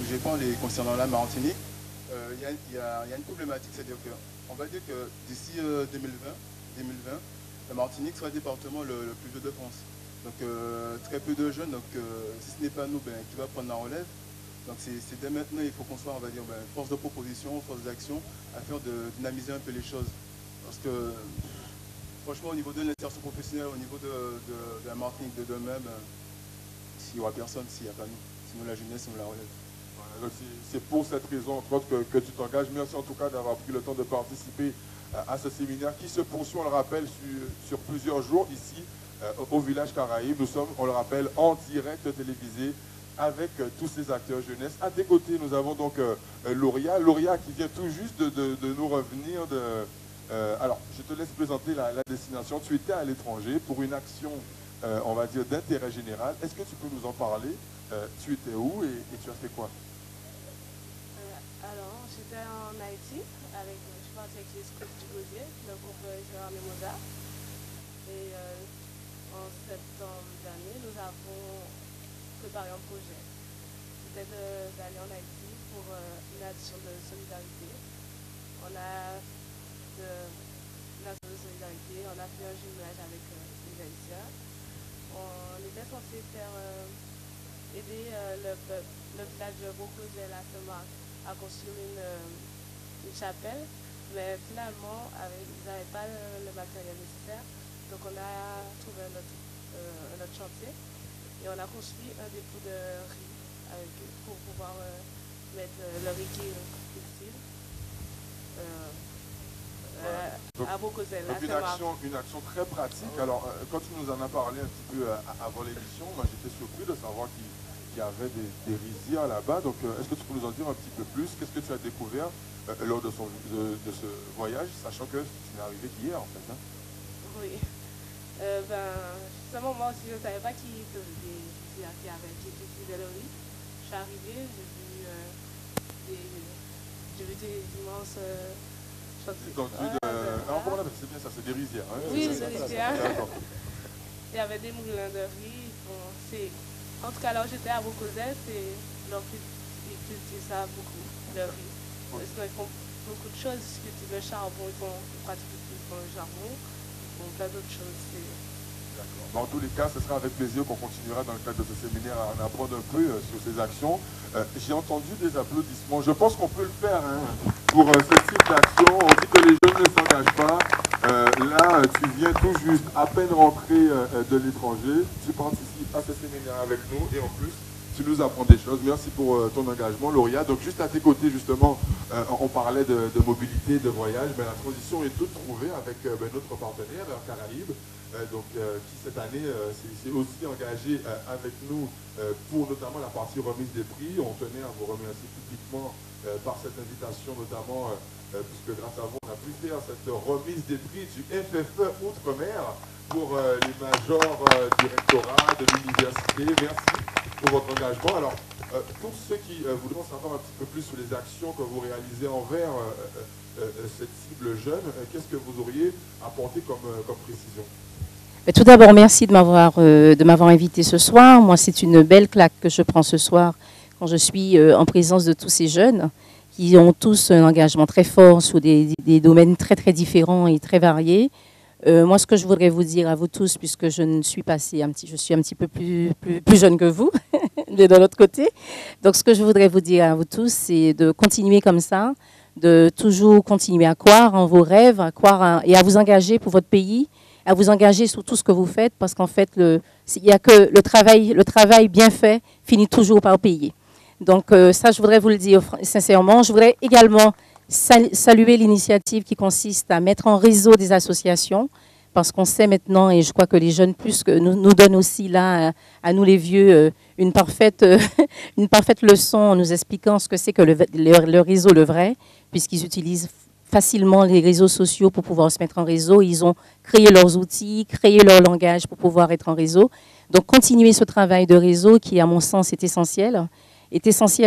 je prends concernant la Martinique, il y a une problématique, c'est-à-dire qu'on va dire que d'ici 2020, la Martinique sera le département le plus vieux de France. Donc très peu de jeunes, donc si ce n'est pas nous qui va prendre la relève. Donc c'est dès maintenant, il faut qu'on soit, on va dire, force de proposition, force d'action, afin de dynamiser un peu les choses. Parce que franchement, au niveau de l'insertion professionnelle, au niveau de la Martinique de demain, s'il n'y aura personne, s'il n'y a pas nous. Sinon la jeunesse, on la relève. Voilà, c'est pour cette raison, entre autres, que tu t'engages. Merci en tout cas d'avoir pris le temps de participer à ce séminaire qui se poursuit, on le rappelle, sur plusieurs jours ici au village Caraïbe. Nous sommes, on le rappelle, en direct télévisé avec tous ces acteurs jeunesse. À tes côtés, nous avons donc Lauria. Lauria qui vient tout juste de nous revenir de... alors, je te laisse présenter la destination. Tu étais à l'étranger pour une action, on va dire, d'intérêt général. Est-ce que tu peux nous en parler? Tu étais où et tu as fait quoi? Alors, j'étais en Haïti, je pense avec les scouts du Gosier, le groupe Gérard Mimosa. Et en septembre dernier, nous avons préparé un projet. C'était d'aller en Haïti pour une action de solidarité. On a l'action de solidarité, on a fait un jumelage avec les Haïtiens. On était censé aider le village de Beaucosel à Saint-Marc à construire une chapelle, mais finalement, ils n'avaient pas le matériel nécessaire. Donc on a trouvé un autre chantier et on a construit un dépôt de riz pour pouvoir mettre le riz qui est utile à Beaucosel. Donc une action très pratique. Alors, quand tu nous en as parlé un petit peu avant l'émission, moi j'étais surpris de savoir qu'il y avait des rizières là-bas. Donc, est-ce que tu peux nous en dire un petit peu plus? Qu'est-ce que tu as découvert lors de ce voyage, sachant que tu n'es arrivé qu'hier en fait, hein? Oui. Justement, moi aussi, je ne savais pas qui utilisait le riz. Je suis arrivée, j'ai vu des immenses... c'est bien ça, c'est des rizières. Hein? Oui, c'est des rizières. Il y avait des moulins de riz. En tout cas, là où j'étais à Beaucosel, ils cultivent ça beaucoup, le riz. Parce qu'ils font beaucoup de choses. Ils cultivent le charbon, ils font le charbon, ils font plein d'autres choses. Dans tous les cas, ce sera avec plaisir qu'on continuera dans le cadre de ce séminaire à en apprendre un peu sur ces actions. J'ai entendu des applaudissements. Je pense qu'on peut le faire pour ce type d'action. On dit que les jeunes ne s'engagent pas. Là, tu viens tout juste à peine rentrer de l'étranger. Tu participes à ce séminaire avec nous et en plus, tu nous apprends des choses. Merci pour ton engagement, Lauria. Donc, juste à tes côtés, justement, on parlait de mobilité, de voyage. Mais la transition est toute trouvée avec notre partenaire, Caraïbes. Qui cette année s'est aussi engagé avec nous pour notamment la partie remise des prix. On tenait à vous remercier publiquement par cette invitation, notamment puisque grâce à vous, on a pu faire cette remise des prix du FFE Outre-mer pour les majors du rectorat, de l'université. Merci pour votre engagement. Alors, pour ceux qui voudront savoir un petit peu plus sur les actions que vous réalisez envers cette cible jeune, qu'est-ce que vous auriez apporté comme précision? Tout d'abord, merci de m'avoir invité ce soir. Moi, c'est une belle claque que je prends ce soir quand je suis en présence de tous ces jeunes qui ont tous un engagement très fort sur des domaines très, très différents et très variés. Moi, ce que je voudrais vous dire à vous tous, puisque je suis un petit peu plus jeune que vous, de l'autre côté. Donc, ce que je voudrais vous dire à vous tous, c'est de continuer comme ça, de toujours continuer à croire en vos rêves, et à vous engager pour votre pays, à vous engager sur tout ce que vous faites, parce qu'en fait, il n'y a que le travail bien fait finit toujours par payer. Donc ça, je voudrais vous le dire sincèrement. Je voudrais également saluer l'initiative qui consiste à mettre en réseau des associations, parce qu'on sait maintenant, et je crois que les jeunes plus que nous donnent aussi là, à nous les vieux, une parfaite leçon en nous expliquant ce que c'est que le réseau, le vrai, puisqu'ils utilisent facilement les réseaux sociaux pour pouvoir se mettre en réseau. Ils ont créé leurs outils, créé leur langage pour pouvoir être en réseau. Donc, continuer ce travail de réseau qui, à mon sens, est essentiel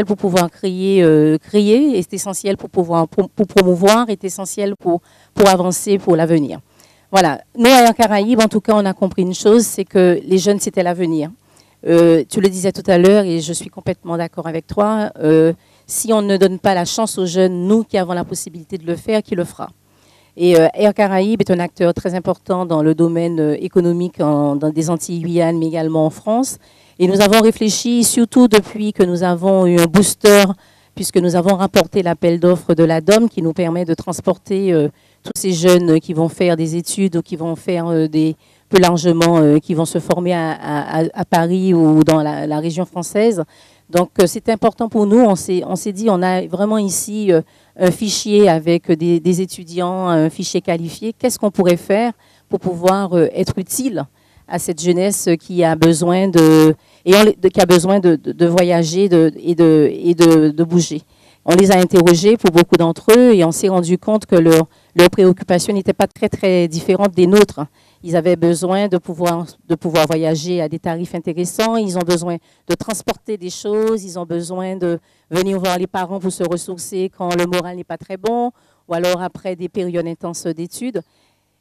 pour pouvoir créer, est essentiel pour pouvoir pour promouvoir, est essentiel pour avancer pour l'avenir. Voilà. Nous, à Caraïbes, en tout cas, on a compris une chose, c'est que les jeunes, c'était l'avenir. Tu le disais tout à l'heure et je suis complètement d'accord avec toi. Si on ne donne pas la chance aux jeunes, nous qui avons la possibilité de le faire, qui le fera? Et Air Caraïbes est un acteur très important dans le domaine économique dans des Antilles-Guyane, mais également en France. Et nous avons réfléchi, surtout depuis que nous avons eu un booster, puisque nous avons rapporté l'appel d'offres de la DOM qui nous permet de transporter tous ces jeunes qui vont faire des études ou qui vont faire plus largement, qui vont se former à Paris ou dans la région française. Donc, c'est important pour nous. On s'est dit, on a vraiment ici un fichier avec des étudiants, un fichier qualifié. Qu'est-ce qu'on pourrait faire pour pouvoir être utile à cette jeunesse qui a besoin qui a besoin de voyager et de bouger? On les a interrogés pour beaucoup d'entre eux et on s'est rendu compte que leurs préoccupations n'étaient pas très, très différentes des nôtres. Ils avaient besoin de pouvoir voyager à des tarifs intéressants, ils ont besoin de transporter des choses, ils ont besoin de venir voir les parents pour se ressourcer quand le moral n'est pas très bon, ou alors après des périodes intenses d'études.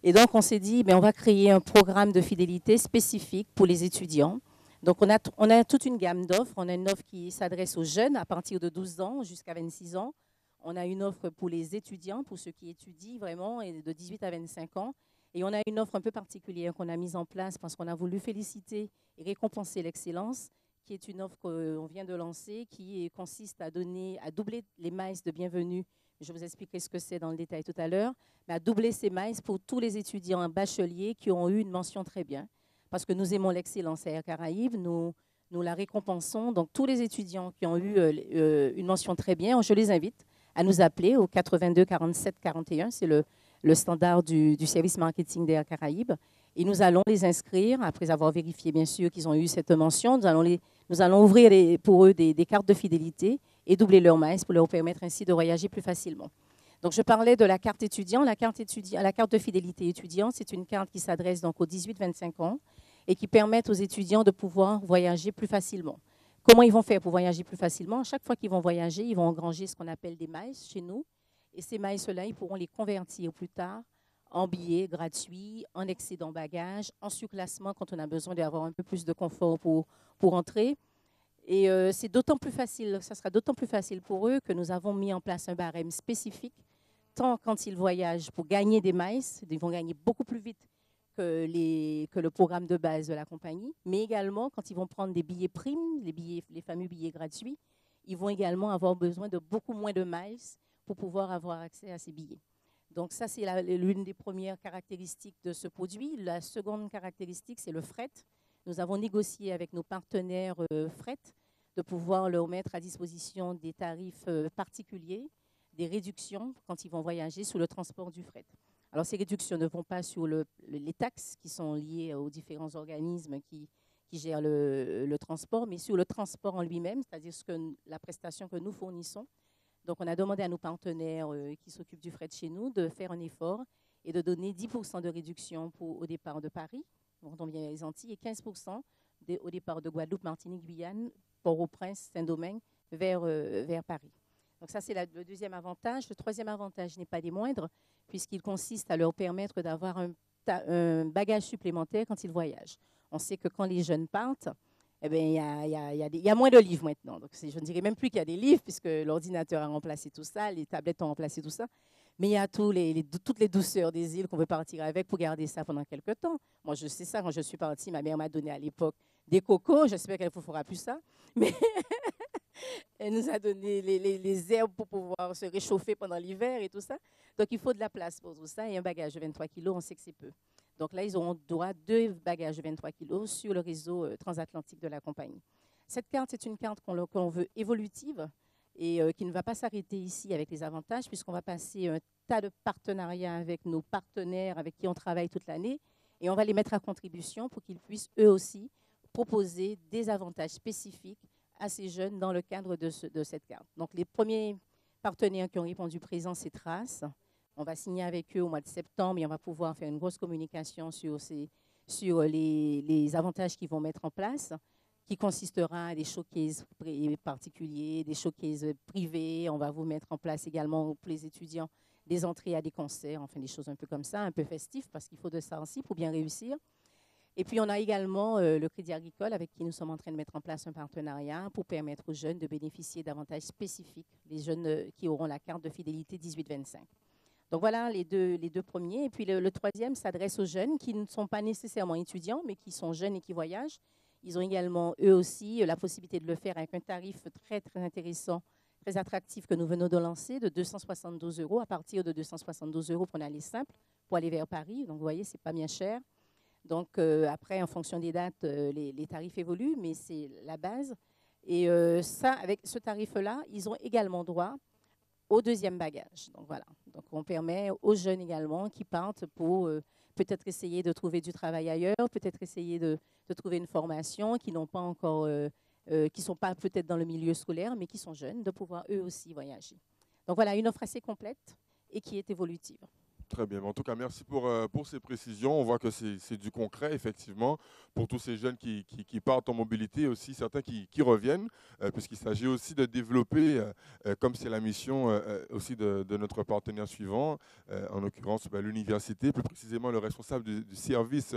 Et donc, on s'est dit, on va créer un programme de fidélité spécifique pour les étudiants. Donc, on a toute une gamme d'offres. On a une offre qui s'adresse aux jeunes à partir de 12 ans jusqu'à 26 ans. On a une offre pour les étudiants, pour ceux qui étudient vraiment, et de 18 à 25 ans. Et on a une offre un peu particulière qu'on a mise en place parce qu'on a voulu féliciter et récompenser l'excellence, qui est une offre qu'on vient de lancer, qui consiste à doubler les miles de bienvenue. Je vous expliquerai ce que c'est dans le détail tout à l'heure, mais à doubler ces miles pour tous les étudiants bacheliers qui ont eu une mention très bien. Parce que nous aimons l'excellence à Air Caraïbes, nous la récompensons. Donc, tous les étudiants qui ont eu une mention très bien, je les invite à nous appeler au 82 47 41. C'est le standard du service marketing d'Air Caraïbes. Et nous allons les inscrire, après avoir vérifié bien sûr qu'ils ont eu cette mention. Nous allons ouvrir pour eux des cartes de fidélité et doubler leur miles pour leur permettre ainsi de voyager plus facilement. Donc, je parlais de la carte étudiant. La carte de fidélité étudiant, c'est une carte qui s'adresse donc aux 18-25 ans et qui permet aux étudiants de pouvoir voyager plus facilement. Comment ils vont faire pour voyager plus facilement? Chaque fois qu'ils vont voyager, ils vont engranger ce qu'on appelle des miles chez nous. Et ces miles-là, ils pourront les convertir plus tard en billets gratuits, en excédent bagages, en surclassement quand on a besoin d'avoir un peu plus de confort pour entrer. Et c'est d'autant plus facile, ça sera d'autant plus facile pour eux que nous avons mis en place un barème spécifique, tant quand ils voyagent pour gagner des miles, ils vont gagner beaucoup plus vite que le programme de base de la compagnie, mais également quand ils vont prendre des billets primes, les fameux billets gratuits, ils vont également avoir besoin de beaucoup moins de miles pour pouvoir avoir accès à ces billets. Donc ça, c'est l'une des premières caractéristiques de ce produit. La seconde caractéristique, c'est le fret. Nous avons négocié avec nos partenaires fret de pouvoir leur mettre à disposition des tarifs particuliers, des réductions quand ils vont voyager sous le transport du fret. Alors, ces réductions ne vont pas sur les taxes qui sont liées aux différents organismes qui gèrent le transport, mais sur le transport en lui-même, c'est-à-dire la prestation que nous fournissons. Donc, on a demandé à nos partenaires qui s'occupent du fret chez nous de faire un effort et de donner 10% de réduction au départ de Paris, quand on vient les Antilles, et 15% au départ de Guadeloupe, Martinique, Guyane, Port-au-Prince, Saint-Domingue, vers Paris. Donc ça, c'est le deuxième avantage. Le troisième avantage n'est pas des moindres, puisqu'il consiste à leur permettre d'avoir un bagage supplémentaire quand ils voyagent. On sait que quand les jeunes partent, il y a moins de livres maintenant. Donc, je ne dirais même plus qu'il y a des livres, puisque l'ordinateur a remplacé tout ça, les tablettes ont remplacé tout ça. Mais il y a toutes les douceurs des îles qu'on veut partir avec pour garder ça pendant quelques temps. Moi, je sais ça, quand je suis partie, ma mère m'a donné à l'époque des cocos. J'espère qu'elle ne fera plus ça. Mais elle nous a donné les herbes pour pouvoir se réchauffer pendant l'hiver et tout ça. Donc, il faut de la place pour tout ça. Et un bagage de 23 kilos, on sait que c'est peu. Donc là, ils auront droit à 2 bagages de 23 kilos sur le réseau transatlantique de la compagnie. Cette carte, c'est une carte qu'on veut évolutive et qui ne va pas s'arrêter ici avec les avantages, puisqu'on va passer un tas de partenariats avec nos partenaires avec qui on travaille toute l'année et on va les mettre à contribution pour qu'ils puissent eux aussi proposer des avantages spécifiques à ces jeunes dans le cadre de cette carte. Donc, les premiers partenaires qui ont répondu présent, c'est Trace. On va signer avec eux au mois de septembre et on va pouvoir faire une grosse communication sur les avantages qu'ils vont mettre en place, qui consistera à des showcases particuliers, des showcases privés. On va vous mettre en place également pour les étudiants des entrées à des concerts, enfin des choses un peu comme ça, un peu festives, parce qu'il faut de ça aussi pour bien réussir. Et puis, on a également le Crédit Agricole avec qui nous sommes en train de mettre en place un partenariat pour permettre aux jeunes de bénéficier d'avantages spécifiques, les jeunes qui auront la carte de fidélité 18-25. Donc, voilà les deux premiers. Et puis, le troisième s'adresse aux jeunes qui ne sont pas nécessairement étudiants, mais qui sont jeunes et qui voyagent. Ils ont également, eux aussi, la possibilité de le faire avec un tarif très, très intéressant, très attractif que nous venons de lancer, de 272 €. À partir de 272 € pour aller simple, pour aller vers Paris. Donc, vous voyez, ce n'est pas bien cher. Donc, après, en fonction des dates, les tarifs évoluent, mais c'est la base. Et ça, avec ce tarif-là, ils ont également droit au deuxième bagage. Donc, voilà. Donc, on permet aux jeunes également qui partent pour peut-être essayer de trouver du travail ailleurs, peut-être essayer de trouver une formation, qui n'ont pas encore, qui ne sont pas peut-être dans le milieu scolaire, mais qui sont jeunes, de pouvoir eux aussi voyager. Donc, voilà, une offre assez complète et qui est évolutive. Très bien. En tout cas, merci pour ces précisions. On voit que c'est du concret, effectivement, pour tous ces jeunes qui partent en mobilité et aussi certains qui reviennent, puisqu'il s'agit aussi de développer, comme c'est la mission aussi de notre partenaire suivant, en l'occurrence l'université, plus précisément le responsable du service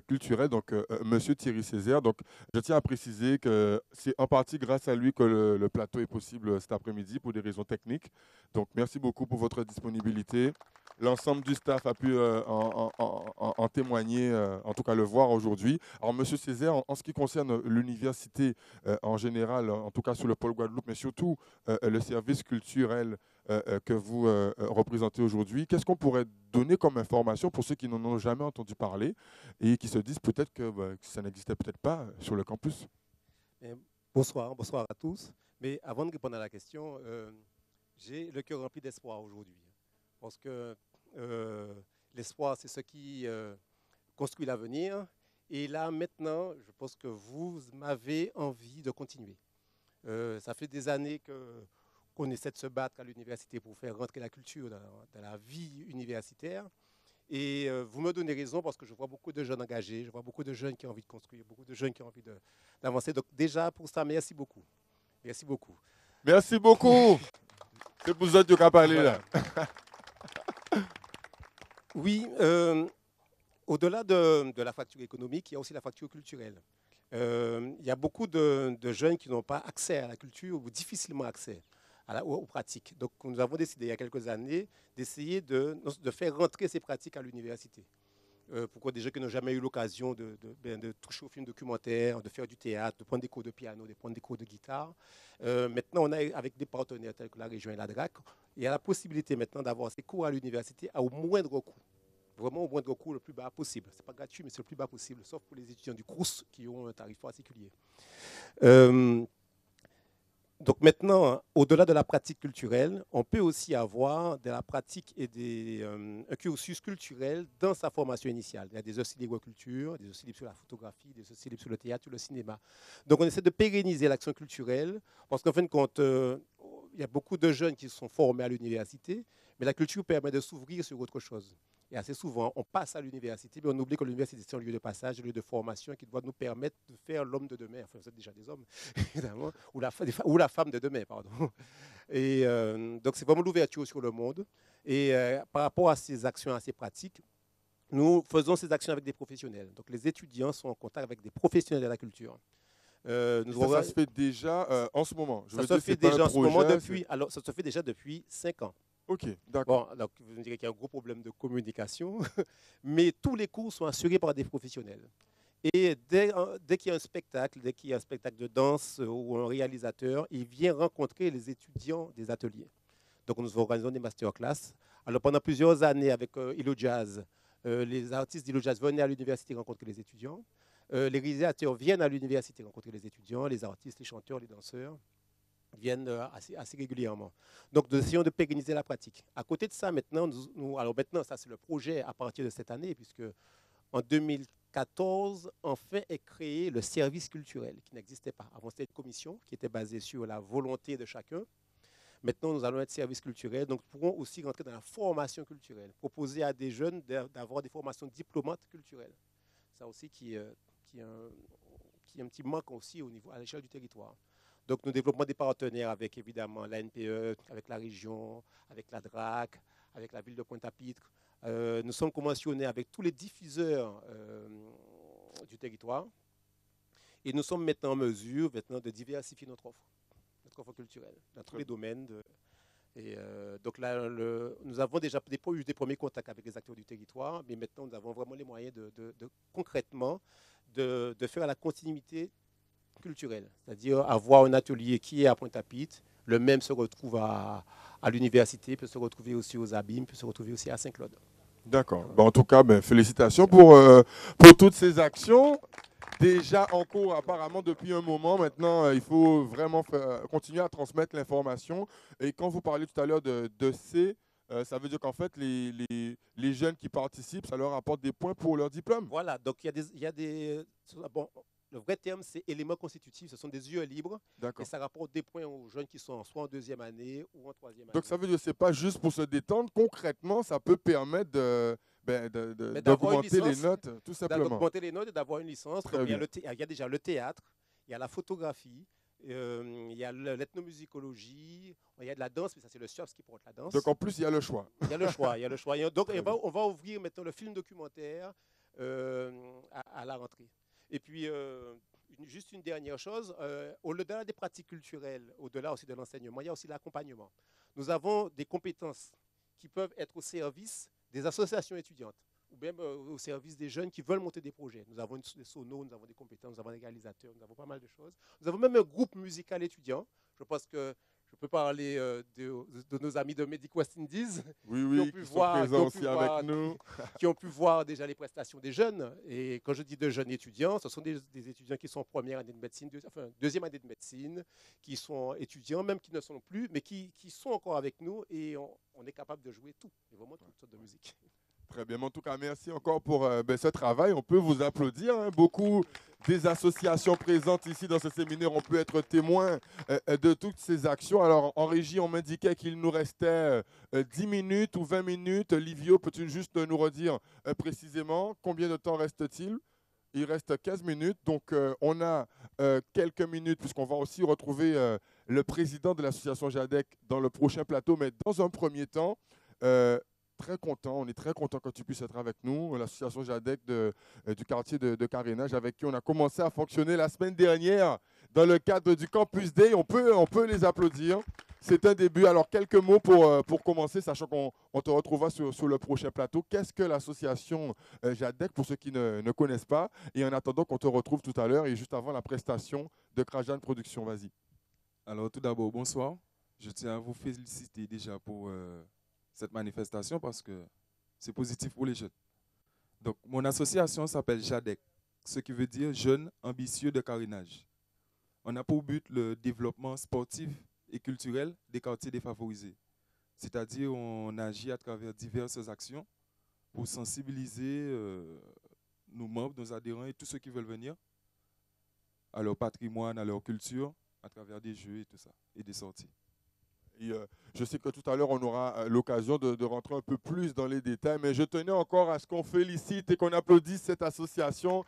culturel, donc Monsieur Thierry Césaire. Donc, je tiens à préciser que c'est en partie grâce à lui que le plateau est possible cet après-midi pour des raisons techniques. Donc, merci beaucoup pour votre disponibilité. L'ensemble du staff a pu en témoigner, en tout cas le voir aujourd'hui. Alors, Monsieur Césaire, en ce qui concerne l'université en général, en tout cas sur le pôle Guadeloupe, mais surtout le service culturel que vous représentez aujourd'hui, qu'est-ce qu'on pourrait donner comme information pour ceux qui n'en ont jamais entendu parler et qui se disent peut-être que ça n'existait peut-être pas sur le campus? Bonsoir à tous. Mais avant de répondre à la question, j'ai le cœur rempli d'espoir aujourd'hui. Parce que l'espoir, c'est ce qui construit l'avenir. Et là, maintenant, je pense que vous m'avez envie de continuer. Ça fait des années qu'on essaie de se battre à l'université pour faire rentrer la culture dans la vie universitaire. Et vous me donnez raison parce que je vois beaucoup de jeunes engagés, je vois beaucoup de jeunes qui ont envie de construire, beaucoup de jeunes qui ont envie d'avancer. Donc déjà, pour ça, merci beaucoup. Merci beaucoup. Merci beaucoup. C'est pour ça que tu as parlé là. Oui, au-delà de la fracture économique, il y a aussi la fracture culturelle. Il y a beaucoup de jeunes qui n'ont pas accès à la culture ou difficilement accès aux pratiques. Donc nous avons décidé il y a quelques années d'essayer de faire rentrer ces pratiques à l'université. Pourquoi des gens qui n'ont jamais eu l'occasion de toucher au film documentaire, de faire du théâtre, de prendre des cours de piano, de prendre des cours de guitare. Maintenant, on a avec des partenaires tels que la région et la DRAC, il y a la possibilité maintenant d'avoir ces cours à l'université au moindre coût. Vraiment au moindre coût, le plus bas possible. Ce n'est pas gratuit, mais c'est le plus bas possible, sauf pour les étudiants du CROUS qui ont un tarif particulier. Donc maintenant, au-delà de la pratique culturelle, on peut aussi avoir de la pratique et un cursus culturel dans sa formation initiale. Il y a des heures libre culture, des heures libres sur la photographie, des heures libres sur le théâtre, sur le cinéma. Donc on essaie de pérenniser l'action culturelle parce qu'en fin de compte, il y a beaucoup de jeunes qui sont formés à l'université, mais la culture permet de s'ouvrir sur autre chose. Et assez souvent, on passe à l'université, mais on oublie que l'université, c'est un lieu de passage, un lieu de formation qui doit nous permettre de faire l'homme de demain. Enfin, vous êtes déjà des hommes, évidemment, ou la femme de demain, pardon. Et donc, c'est vraiment l'ouverture sur le monde. Et par rapport à ces actions, à ces pratiques, nous faisons ces actions avec des professionnels. Donc, les étudiants sont en contact avec des professionnels de la culture. Ça se fait déjà en ce moment. Ça se fait déjà en ce moment alors, ça se fait déjà depuis 5 ans. Ok, d'accord. Bon, donc vous me direz qu'il y a un gros problème de communication, mais tous les cours sont assurés par des professionnels. Et dès qu'il y a un spectacle, dès qu'il y a un spectacle de danse ou un réalisateur, il vient rencontrer les étudiants des ateliers. Donc nous organisons des masterclass. Alors pendant plusieurs années avec Ilo Jazz, les artistes d'Ilo Jazz venaient à l'université rencontrer les étudiants. Les réalisateurs viennent à l'université rencontrer les étudiants, les artistes, les chanteurs, les danseurs viennent assez régulièrement. Donc, nous essayons de pérenniser la pratique. À côté de ça, maintenant, maintenant, ça c'est le projet à partir de cette année, puisque en 2014, enfin est créé le service culturel, qui n'existait pas. Avant, c'était une commission qui était basée sur la volonté de chacun. Maintenant, nous allons être service culturel, donc nous pourrons aussi rentrer dans la formation culturelle, proposer à des jeunes d'avoir des formations diplômantes culturelles. Ça aussi qui est un petit manque aussi à l'échelle du territoire. Donc, nous développons des partenaires avec, évidemment, la NPE, avec la région, avec la DRAC, avec la ville de Pointe-à-Pitre. Nous sommes conventionnés avec tous les diffuseurs du territoire. Et nous sommes maintenant en mesure de diversifier notre offre culturelle, dans tous les domaines. Donc là, nous avons déjà eu des premiers contacts avec les acteurs du territoire, mais maintenant nous avons vraiment les moyens concrètement de faire la continuité culturelle, c'est-à-dire avoir un atelier qui est à Pointe-à-Pitre, le même se retrouve à l'université, peut se retrouver aussi aux Abîmes, peut se retrouver aussi à Saint-Claude. D'accord. Bon, en tout cas, félicitations pour toutes ces actions. Déjà en cours apparemment depuis un moment. Maintenant, il faut vraiment continuer à transmettre l'information. Et quand vous parlez tout à l'heure de C, ça veut dire qu'en fait, les jeunes qui participent, ça leur apporte des points pour leur diplôme. Voilà, donc il y a des bon, le vrai terme, c'est éléments constitutifs. Ce sont des yeux libres. Et ça rapporte des points aux jeunes qui sont soit en deuxième année ou en troisième année. Donc ça veut dire que ce n'est pas juste pour se détendre. Concrètement, ça peut permettre d'augmenter les notes, tout simplement. D'augmenter les notes et d'avoir une licence. Donc, il y a déjà le théâtre, il y a la photographie, il y a l'ethnomusicologie, il y a de la danse, mais ça c'est le SUAPS qui porte la danse. Donc en plus, il y a le choix. Il y a le choix, il y a le choix. Donc on va ouvrir maintenant le film documentaire à la rentrée. Et puis, juste une dernière chose, au-delà des pratiques culturelles, au-delà aussi de l'enseignement, il y a aussi l'accompagnement. Nous avons des compétences qui peuvent être au service des associations étudiantes ou même au service des jeunes qui veulent monter des projets. Nous avons des sonos, nous avons des compétences, nous avons des réalisateurs, nous avons pas mal de choses. Nous avons même un groupe musical étudiant. Je pense que je peux parler de nos amis de Medic West Indies qui ont pu voir déjà les prestations des jeunes. Et quand je dis de jeunes étudiants, ce sont des étudiants qui sont en première année de médecine, deuxième année de médecine, qui sont étudiants, même qui ne sont plus, mais qui sont encore avec nous et on est capable de jouer tout, et vraiment toutes sortes de musique. Très bien. En tout cas, merci encore pour ce travail. On peut vous applaudir. Beaucoup des associations présentes ici dans ce séminaire, on peut être témoin de toutes ces actions. Alors, en régie, on m'indiquait qu'il nous restait 10 minutes ou 20 minutes. Livio, peux-tu juste nous redire précisément combien de temps reste-t-il? Il reste 15 minutes. Donc, on a quelques minutes puisqu'on va aussi retrouver le président de l'association JADEC dans le prochain plateau. Mais dans un premier temps, on est très content que tu puisses être avec nous, l'association JADEC du quartier de carénage, avec qui on a commencé à fonctionner la semaine dernière dans le cadre du Campus Day. On peut les applaudir. C'est un début. Alors, quelques mots pour commencer, sachant qu'on te retrouvera sur le prochain plateau. Qu'est-ce que l'association JADEC, pour ceux qui ne connaissent pas? Et en attendant qu'on te retrouve tout à l'heure et juste avant la prestation de Krajan Productions. Vas-y. Alors, tout d'abord, bonsoir. Je tiens à vous féliciter déjà pour cette manifestation parce que c'est positif pour les jeunes. Donc, mon association s'appelle JADEC, ce qui veut dire Jeunes Ambitieux de Carénage. On a pour but le développement sportif et culturel des quartiers défavorisés. C'est-à-dire, on agit à travers diverses actions pour sensibiliser nos membres, nos adhérents et tous ceux qui veulent venir à leur patrimoine, à leur culture, à travers des jeux et tout ça, et des sorties. Et, je sais que tout à l'heure, on aura l'occasion de rentrer un peu plus dans les détails, mais je tenais encore à ce qu'on félicite et qu'on applaudisse cette association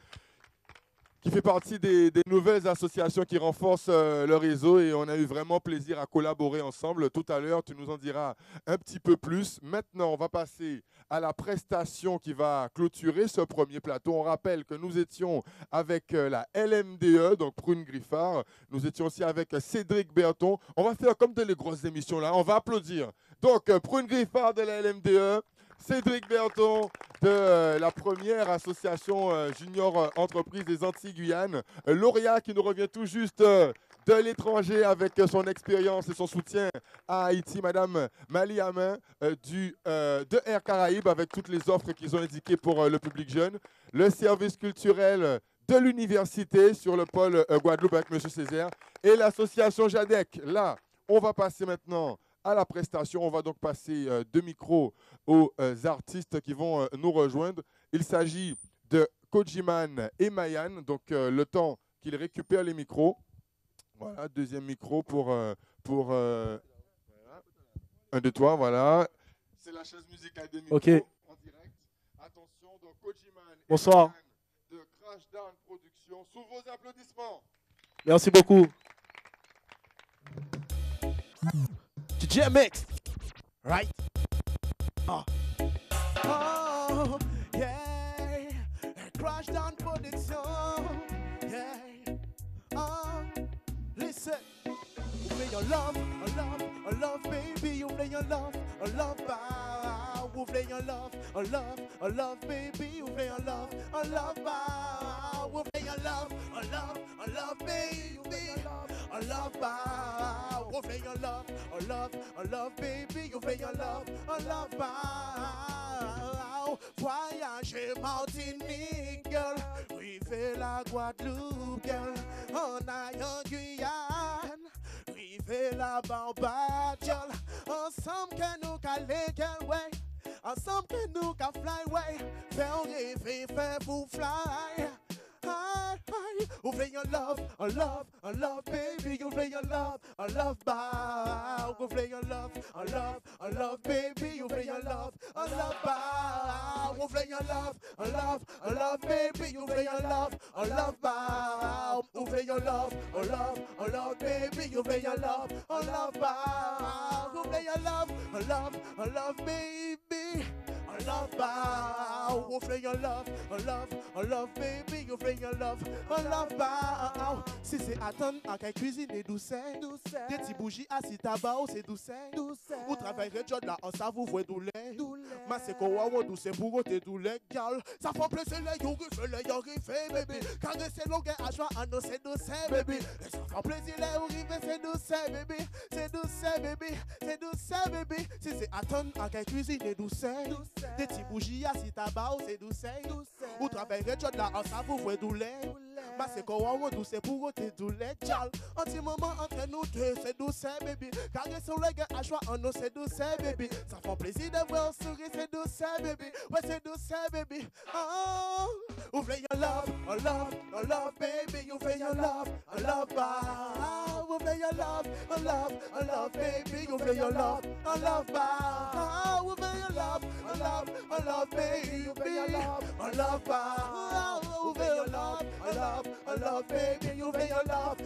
qui fait partie des nouvelles associations qui renforcent le réseau et on a eu vraiment plaisir à collaborer ensemble. Tout à l'heure, tu nous en diras un petit peu plus. Maintenant, on va passer à la prestation qui va clôturer ce premier plateau. On rappelle que nous étions avec la LMDE, donc Prune Griffard. Nous étions aussi avec Cédric Berton. On va faire comme dans les grosses émissions là, on va applaudir. Donc, Prune Griffard de la LMDE, Cédric Berton de la première association junior entreprise des Antilles-Guyane, lauréat qui nous revient tout juste de l'étranger avec son expérience et son soutien à Haïti, Madame Mali Amin de Air Caraïbes avec toutes les offres qu'ils ont indiquées pour le public jeune, le service culturel de l'université sur le pôle Guadeloupe avec M. Césaire et l'association JADEC. Là, on va passer maintenant à la prestation. On va donc passer deux micros aux artistes qui vont nous rejoindre. Il s'agit de Kojiman et Mayan. Donc, le temps qu'ils récupèrent les micros. Voilà, deuxième micro pour 1, 2, 3, voilà. C'est la chaise musicale des micros en direct. Attention, donc Kojiman et Mayan de Crash Down Productions. Sous vos applaudissements. Merci beaucoup. DJ Mix, right? Oh yeah, Crash Down Productions. addiction. Yeah. Oh, listen. Ouvrez your love, baby. Ouvrez your love, bow. Ouvrez your love, baby. Ouvrez your love, bow. Ouvrez your love, baby. Bow. Ouvrez your love, baby. Ouvrez your love, bow. Voyager Martinique, girl. Rive la Guadeloupe, girl. En aillant Guyane. Rive la Barbade, girl. Ensemble que nous caler, girl, way. Ensemble que nous ca fly, way. Faire rêver, faire vous fly. Hi, hi. Ouvrez your love, baby. Ouvrez your love, bow. Ouvrez your love, baby. Ouvrez your love, bow. Ouvrez your love, baby. Ouvrez your love, bow. Ouvrez your love, baby. Ouvrez your love, bow. Ouvrez your love, baby. Bow. Ouvrez your love, baby. Ouvrez your love, bow. Si c'est attendre à qu'elle cuisine et douceur, des petits bougies assis tabac, c'est douceur. Vous travaillerez de là, en ça vous voyez douleur. Ma c'est quoi, ou douceur pour ôter douleur, gal. Ça fait plaisir les yogi, les yogi, baby. Caresser l'ongueur à joie, ah non, c'est douceur, baby. Ça fait plaisir les yogi, c'est douceur, baby. C'est douceur, baby. C'est douceur, baby. Si c'est attendre à qu'elle cuisine et douceur. Des petits bougies assis tabac, c'est douceur. Vous travaillerez de là, en ça vous voyez douleur. Ma c'est quoi, ou douceur pour ôter douleur, gal. Un petit moment entre nous deux, c'est douceur, baby. Caresser l'ongueur à joie, ah non, c'est douceur, baby. Ça fait plaisir de voir sourire, c'est douceur, baby. Ouais, c'est douceur, baby. Oh, ouvrez your love, baby. Ouvrez your love, bow. Ouvrez your love, baby. Ouvrez your love, bow. Ouvrez your love, baby. Ouvrez your love, bow. Ouvrez your love, baby. Ouvrez your love,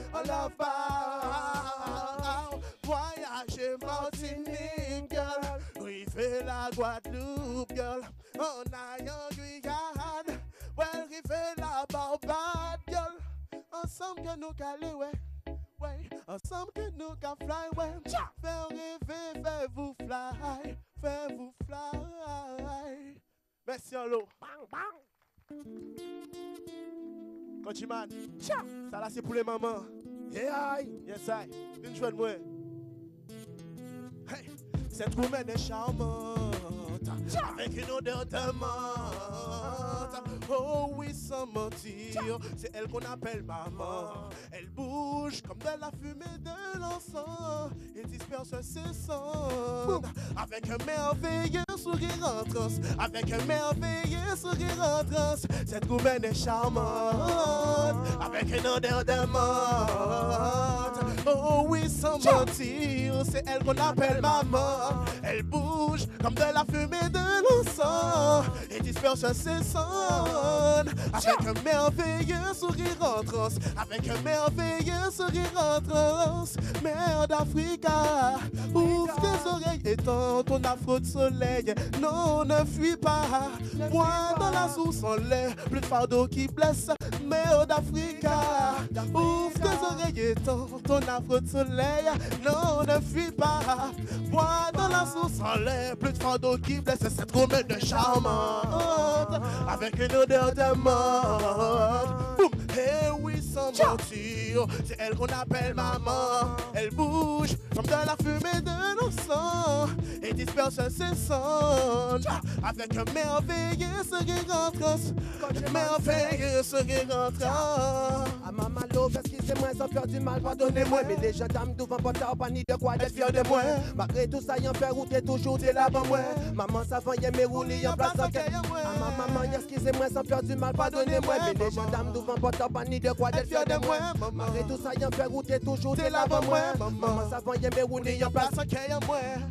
bow. Voyager Martinique, girl. Rive la Guadeloupe, girl. En aillant Guyane. Ouais, rive la Barbade, girl. Ensemble que nous caler, ouais. Ouais, ensemble que nous ca fly, ouais. Faire rêver, faire vous fly. Faire vous fly. Merci en l'eau. Bang, bang. Coachman, ça là c'est pour les mamans. Yeah, yes, I. Une joie de moi. Hey, cette woman est charmante, avec une odeur de menthe. Oh oui, sans mentir, c'est elle qu'on appelle maman. Elle bouge comme de la fumée de l'encens et disperse ses sons. Avec un merveilleux sourire en transe, avec un merveilleux sourire en transe. Cette woman est charmante, avec une odeur de menthe. Oh oui, sans mentir, c'est elle qu'on appelle maman. Elle bouge comme de la fumée de l'encens et disperse ses sons. Avec un merveilleux sourire en transe, avec un merveilleux sourire en transe. Mère d'Africa, ouvre tes oreilles et tends ton afro de soleil. Non, ne fuis pas, moi dans la source en lait, plus de fardeau qui blesse. Mère d'Africa, ouvre tes oreilles et tends ton afro de soleil. Non, ne fuis pas, moi dans la source en lait, plus de fardeau qui blesse. Cette romaine de charmante, avec une odeur de menthe. Boum, eh oui, sans mentir, c'est elle qu'on appelle maman. Elle bouge comme de la fumée de l'encens et disperse ses sons. Avec un merveilleux sourire en transe, merveilleux sourire en transe. Ah maman love, excusez-moi, sans faire du mal, pardonnez-moi. Mais les gendarmes devant porteur, pas ni de quoi d'être fier de moi. Malgré tout ça, y'en fait route et toujours t'es là pour moi. Maman savant, y'a mes roulis en place en quête. Ah maman, excusez-moi, sans faire du mal, pardonnez-moi. Mais les gendarmes devant porteur, pas ni de quoi d'être fier de moi. Malgré tout ça, y'en fait route et toujours t'es là pour moi. Maman savant, y'a mes roulis en place en quête.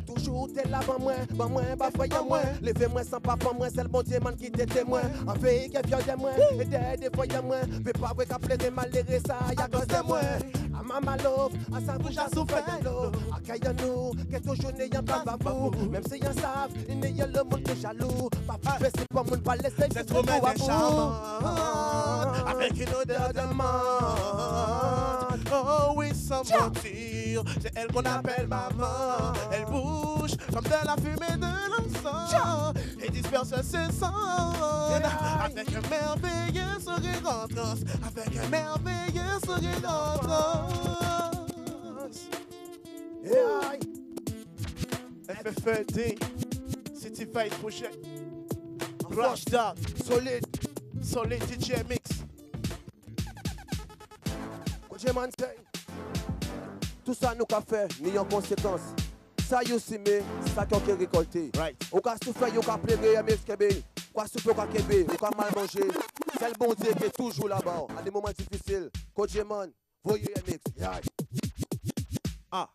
Toujours t'es là pour moi, bon moi, pas frère moi. Levez-moi sans papa moi, c'est le bon Dieu man qui t'est témoin. En fait, qui est fier de moi, et des fois y'a moi. Fais pas vrai qu'à plaisir malheureux ça, y'a cause de moi. À maman love, à ça bouge à souffrir de l'eau. À Kayano, que toujours n'ayant pas babou. Même si y'en savent, il n'y a le monde qui est jaloux. Papa, c'est pas mon pas laisser cette romaine est charmante, avec une odeur de menthe. Oh oui, sans mentir, c'est elle qu'on appelle maman. Elle bouge comme de la fumée de l'encens et disperse ses cendres avec un merveilleux sourire en transe, avec un merveilleux sourire en transe. FFD, City Vibe Project, Rush Dog, Solid DJ Mix. Kojeman say, tout ça nous qu'a fait, ni en conséquence. Ça y aussi, mais ça qu'on peut récolter. Right. Ou qu'a souffert, ou qu'a pleurer, mais ce qu'il quoi souffrir, ou qu'a kébé, ou qu'a mal manger. C'est le bon Dieu qui est toujours là-bas. À des moments difficiles, Kojeman, voyez MX. Ah.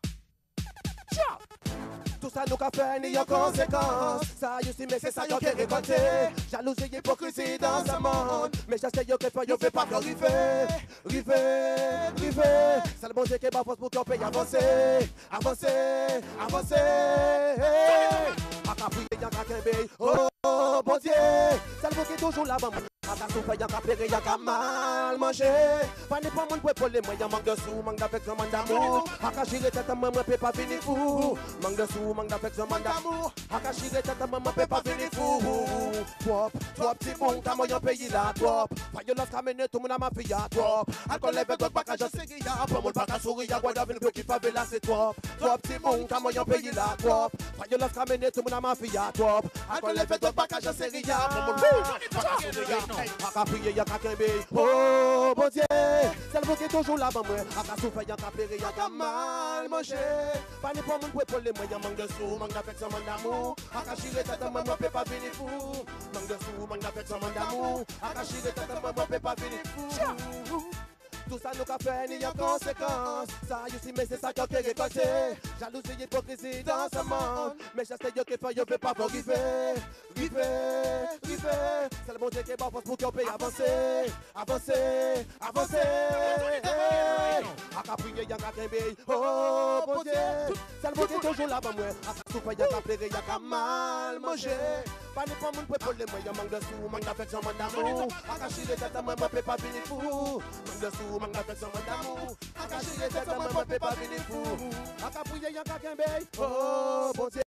Tout ça nous qu'a fait, ni en conséquence. Ça y aussi, mais c'est ça qu'on peut récolter. Jalousie, hypocrisie dans ce monde. Mais j'essaie de faire, je vais pas river. C'est le bon Dieu qui est ma force pour qu'on puisse avancer. A ka priye, y'a ka kembe, oh bon Dieu. C'est le bon qui est toujours là-bas. A ka souffrir, y'a ka pleurer, y'a ka mal manger. Pas pas mon pour les moyens, manque de sous, manque d'affection, manque d'amour. A ka chirer tête, maman peut pas finir fou. Manque de sous, manque d'affection, manque d'amour. A ka chirer tête, maman peut pas finir fou. Trop petit bon, t'as moyen pays là, trop. Violence qu'a mené tout le monde à ma fille, trop. Alcool lève d'autres bagages, c'est qu'il y a. Pour mon bac à sourire, y'a quoi d'avenir qui fait là, c'est trop. Trop petit bon, t'as moyen pays là, trop. Violence qu'a mené tout le monde à ma fille, trop. Alcool lève d'autres bagages, c'est qu'il y a. Pour mon bac à sourire, a ka priye, y'a ka kembe, oh bon Dieu. C'est le bon qui est toujours là-bas, moi. A ka souffrir, y'a ka pleurer, y'a ka mal manger. Pas ni pour mon pour les moyens, manque de sous, manque d'affection, manque d'amour. A ka chirer tête, maman peut pas finir fou. Manque de sous, manque d'affection, manque d'amour. A ka chirer tête, maman peut pas finir fou. Tout ça nous qu'a fait, ni en conséquence. Ça y aussi, mais c'est ça qu'on peut récolter. Jalousie, hypocrisie dans ce monde. Mais j'essaie de faire, je vais pas pour river. C'est le bon Dieu qui est ma force pour qu'on puisse avancer. A ka priye, y'a ka kembe, oh bon Dieu. C'est le bon qui est toujours là-bas, moi. A ka souffrir, y'a ka pleurer, y'a ka mal manger. Pas ni pour mon pour les moyens, manque de sous, manque d'affection, manque d'amour. A ka chirer tête, maman peut pas finir fou. Manque de sous, manque d'affection, manque d'amour. A ka chirer tête, maman peut pas finir fou. A ka priye, y'a ka kembe, oh bon Dieu.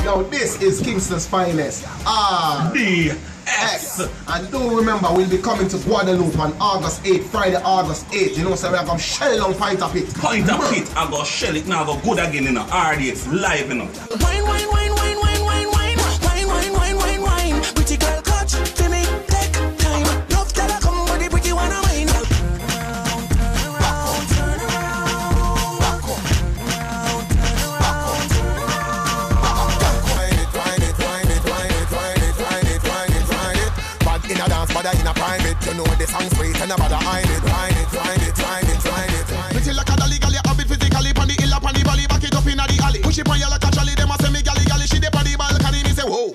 Yo, this is Kingston's finest, RDX. And do remember, we'll be coming to Guadeloupe on August 8th, Friday, August 8th. You know, so we're going to shell on Point of Pit. Point of Pit, I go shell it now, go good again, you know. RDX live, you know. Wine, wine, wine, wine, wine, wine, wine, wine, wine, wine, wine, wine. Pretty girl, catch, give me, take time. Love tell her come, but the pretty wanna wine. In a private, you know the song sweet and about the hide it, ride it, ride it, ride it, ride it. Pretty like a dolly, galley, a bit physically, pan the hill up on the valley, back it up in the alley. Push it on you like a trolley, them a say me galley, galley, she dey on the balcony, me say whoa.